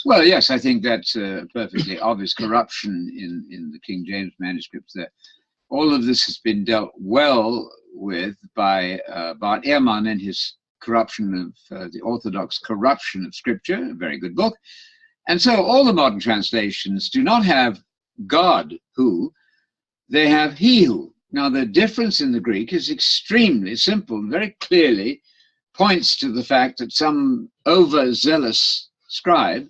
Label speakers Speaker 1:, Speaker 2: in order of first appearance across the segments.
Speaker 1: Well, yes, I think that's perfectly obvious corruption in the King James manuscripts there. All of this has been dealt well with by Bart Ehrman in his corruption of the Orthodox corruption of Scripture, a very good book. And so all the modern translations do not have God who, they have he who. Now the difference in the Greek is extremely simple, very clearly points to the fact that some overzealous scribe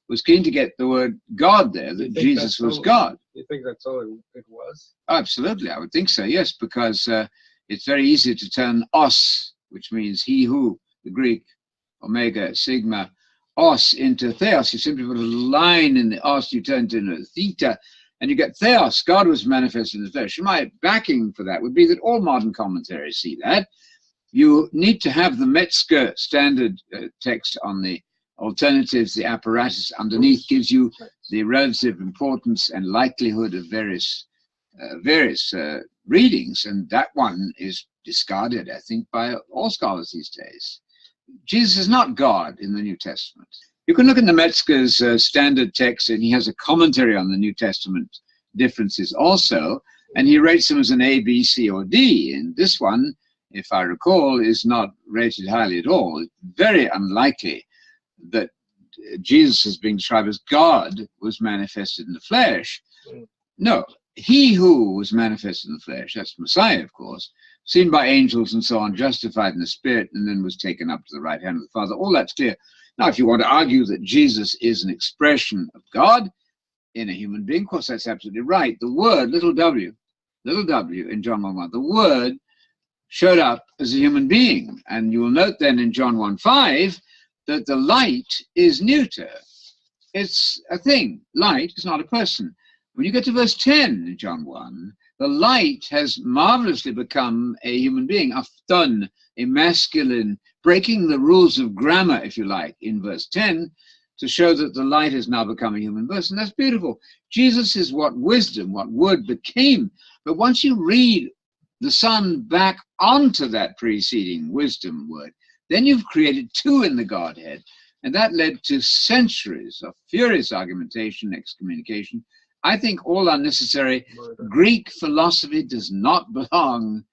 Speaker 1: was keen to get the word God there, that Jesus was God.
Speaker 2: You think that's all it was?
Speaker 1: Absolutely, I would think so, yes, because it's very easy to turn os, which means he who, the Greek, omega, sigma, os into theos. You simply put a line in the os, you turn it into theta, and you get theos. God was manifested in the flesh. My backing for that would be that all modern commentaries see that. You need to have the Metzger standard text on the alternatives. The apparatus underneath gives you the relative importance and likelihood of various readings, and that one is discarded, I think, by all scholars these days. Jesus is not God in the New Testament. You can look in the Metzger's standard text, and he has a commentary on the New Testament differences also, and he rates them as an A, B, C, or D. And this one, if I recall, is not rated highly at all. It's very unlikely that Jesus is being described as God was manifested in the flesh. No, he who was manifested in the flesh, that's Messiah, of course, seen by angels and so on, justified in the Spirit, and then was taken up to the right hand of the Father. All that's clear. Now, if you want to argue that Jesus is an expression of God in a human being, of course, that's absolutely right. The word, little w in John 1:1, the word showed up as a human being. And you will note then in John 1:5 that the light is neuter. It's a thing. Light is not a person. When you get to verse 10 in John 1, the light has marvelously become a human being, afton, a masculine, breaking the rules of grammar, if you like, in verse 10, to show that the light has now become a human person. That's beautiful. Jesus is what wisdom, what word became. But once you read the Son back onto that preceding wisdom word, then you've created two in the Godhead. And that led to centuries of furious argumentation, excommunication. I think all unnecessary. Greek philosophy does not belong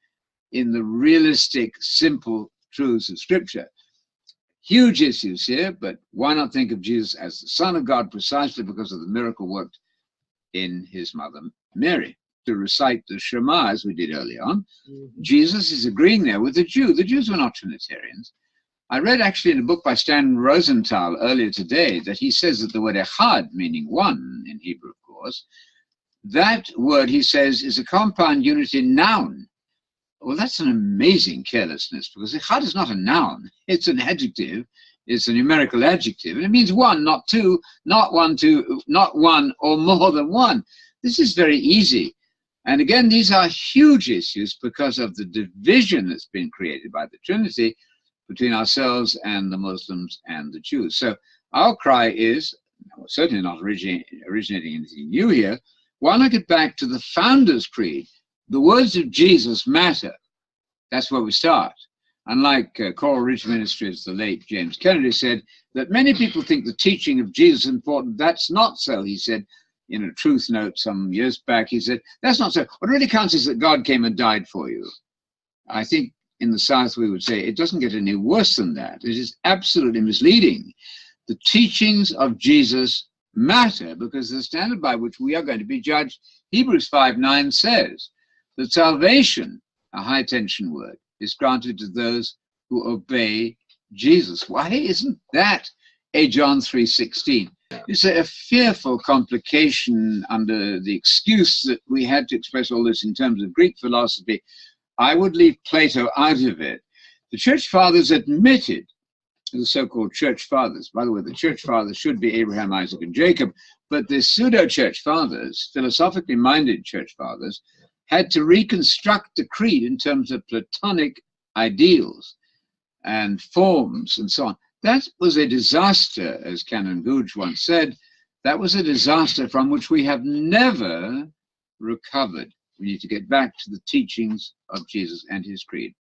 Speaker 1: in the realistic, simple truths of Scripture. Huge issues here, but why not think of Jesus as the Son of God precisely because of the miracle worked in his mother Mary? To recite the Shema, as we did early on, Jesus is agreeing there with the Jew. The Jews were not Trinitarians. I read actually in a book by Stan Rosenthal earlier today that he says that the word echad, meaning one in Hebrew, of course, that word, he says, is a compound unity noun. Well, that's an amazing carelessness, because echad is not a noun. It's an adjective. It's a numerical adjective. And it means one, not two, not one, two, not one, or more than one. This is very easy. And again, these are huge issues because of the division that's been created by the Trinity between ourselves and the Muslims and the Jews. So our cry is, certainly not originating anything new here, why not get back to the Founders' Creed? The words of Jesus matter. That's where we start. Unlike Coral Ridge Ministries, the late James Kennedy said that many people think the teaching of Jesus is important. That's not so, he said in a Truth Note some years back. He said, that's not so. What really counts is that God came and died for you. I think in the South we would say it doesn't get any worse than that. It is absolutely misleading. The teachings of Jesus matter because the standard by which we are going to be judged, Hebrews 5:9 says that salvation, a high tension word, is granted to those who obey Jesus. Why isn't that a John 3:16? It's a fearful complication under the excuse that we had to express all this in terms of Greek philosophy. I would leave Plato out of it. The church fathers admitted, the so-called church fathers, by the way, the church fathers should be Abraham, Isaac, and Jacob, but the pseudo-church fathers, philosophically minded church fathers, had to reconstruct the creed in terms of Platonic ideals and forms and so on. That was a disaster, as Canon Googe once said. That was a disaster from which we have never recovered. We need to get back to the teachings of Jesus and his creed.